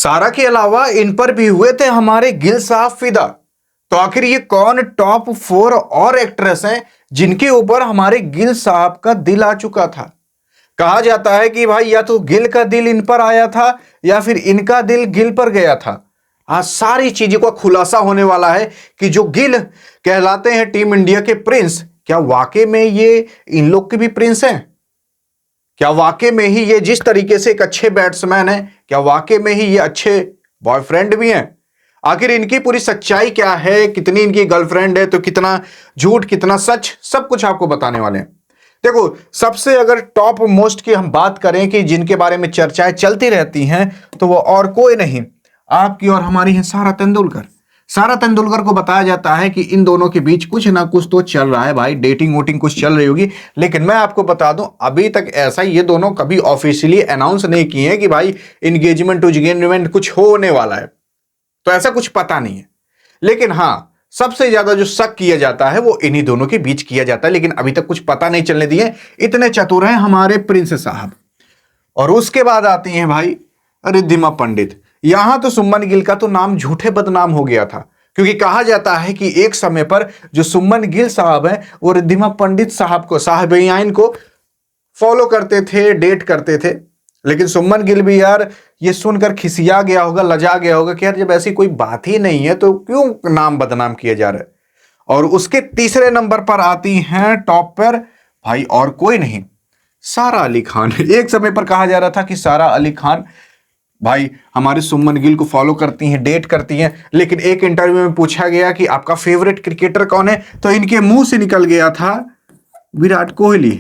सारा के अलावा इन पर भी हुए थे हमारे गिल साहब फिदा। तो आखिर ये कौन टॉप 4 और एक्ट्रेस हैं जिनके ऊपर हमारे गिल साहब का दिल आ चुका था? कहा जाता है कि भाई या तो गिल का दिल इन पर आया था या फिर इनका दिल गिल पर गया था। आज सारी चीजों का खुलासा होने वाला है कि जो गिल कहलाते हैं टीम इंडिया के प्रिंस, क्या वाकई में ये इन लोग के भी प्रिंस हैं? क्या वाकई में ही ये जिस तरीके से एक अच्छे बैट्समैन हैं, क्या वाकई में ही ये अच्छे बॉयफ्रेंड भी हैं? आखिर इनकी पूरी सच्चाई क्या है, कितनी इनकी गर्लफ्रेंड है, तो कितना झूठ कितना सच, सब कुछ आपको बताने वाले हैं। देखो, सबसे अगर टॉप मोस्ट की हम बात करें कि जिनके बारे में चर्चाएं चलती रहती हैं, तो वो और कोई नहीं आपकी और हमारी है सारा तेंदुलकर। सारा तेंदुलकर को बताया जाता है कि इन दोनों के बीच कुछ ना कुछ तो चल रहा है भाई, डेटिंग वोटिंग कुछ चल रही होगी। लेकिन मैं आपको बता दूं, अभी तक ऐसा ये दोनों कभी ऑफिशियली अनाउंस नहीं किए हैं कि भाई एंगेजमेंट कुछ होने वाला है, तो ऐसा कुछ पता नहीं है। लेकिन हां, सबसे ज्यादा जो शक किया जाता है वो इन्हीं दोनों के बीच किया जाता है, लेकिन अभी तक कुछ पता नहीं चलने दिए। इतने चतुर हैं हमारे प्रिंस साहब। और उसके बाद आती हैं भाई रिद्धिमा पंडित। यहां तो सुमन गिल का तो नाम झूठे बदनाम हो गया था, क्योंकि कहा जाता है कि एक समय पर जो सुमन गिल साहब हैं वो रिद्धिमा पंडित साहब को, साहबियाइन को फॉलो करते थे, डेट करते थे। लेकिन सुमन गिल भी यार ये सुनकर खिसिया गया होगा, लजा गया होगा कि यार जब ऐसी कोई बात ही नहीं है तो क्यों नाम बदनाम किया जा रहा है। और उसके तीसरे नंबर पर आती हैं टॉप पर भाई और कोई नहीं, सारा अली खान। एक समय पर कहा जा रहा था कि सारा अली खान भाई हमारे सुमन गिल को फॉलो करती हैं, डेट करती हैं। लेकिन एक इंटरव्यू में पूछा गया कि आपका फेवरेट क्रिकेटर कौन है, तो इनके मुंह से निकल गया था विराट कोहली।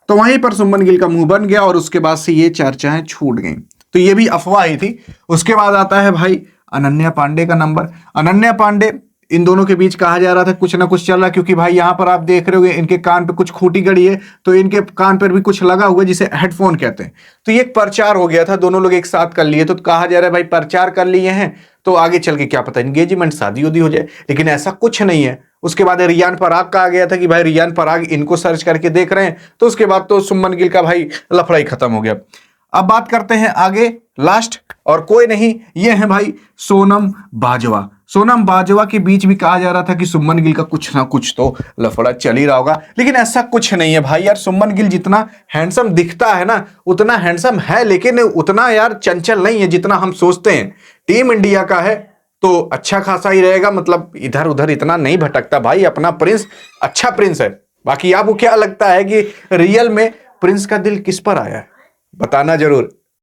तो वहीं पर सुमन गिल का मुंह बन गया और उसके बाद से ये चर्चाएं छूट गई। तो ये भी अफवाह ही थी। उसके बाद आता है भाई अनन्या पांडे का नंबर। अनन्या पांडे, इन दोनों के बीच कहा जा रहा था कुछ ना कुछ चल रहा है, क्योंकि भाई यहां पर आप देख रहे होगे इनके कान पे कुछ खूंटी गड़ी है, तो इनके कान पर भी कुछ लगा हुआ जिसे हेडफोन कहते हैं। तो ये एक प्रचार हो गया था, दोनों लोग एक साथ कर लिए। तो कहा जा रहा है भाई प्रचार कर लिए हैं तो आगे चल के क्या पता एंगेजमेंट शादी उदी हो जाए, लेकिन ऐसा कुछ नहीं है। उसके बाद रियान पराग का आ गया था कि भाई रियान पराग इनको सर्च करके देख रहे हैं, तो उसके बाद तो सुमन गिल का भाई लफड़ा ही खत्म हो गया। अब बात करते हैं आगे, लास्ट और कोई नहीं, ये है भाई सोनम बाजवा। सोनम बाजवा के बीच भी कहा जा रहा था कि सुमन गिल का कुछ ना कुछ तो लफड़ा चल ही रहा होगा, लेकिन ऐसा कुछ नहीं है भाई। यार सुमन गिल जितना हैंडसम दिखता है ना उतना हैंडसम है, लेकिन उतना यार चंचल नहीं है जितना हम सोचते हैं। टीम इंडिया का है तो अच्छा खासा ही रहेगा, मतलब इधर उधर इतना नहीं भटकता भाई। अपना प्रिंस अच्छा प्रिंस है। बाकी आपको क्या लगता है कि रियल में प्रिंस का दिल किस पर आया है, बताना जरूर।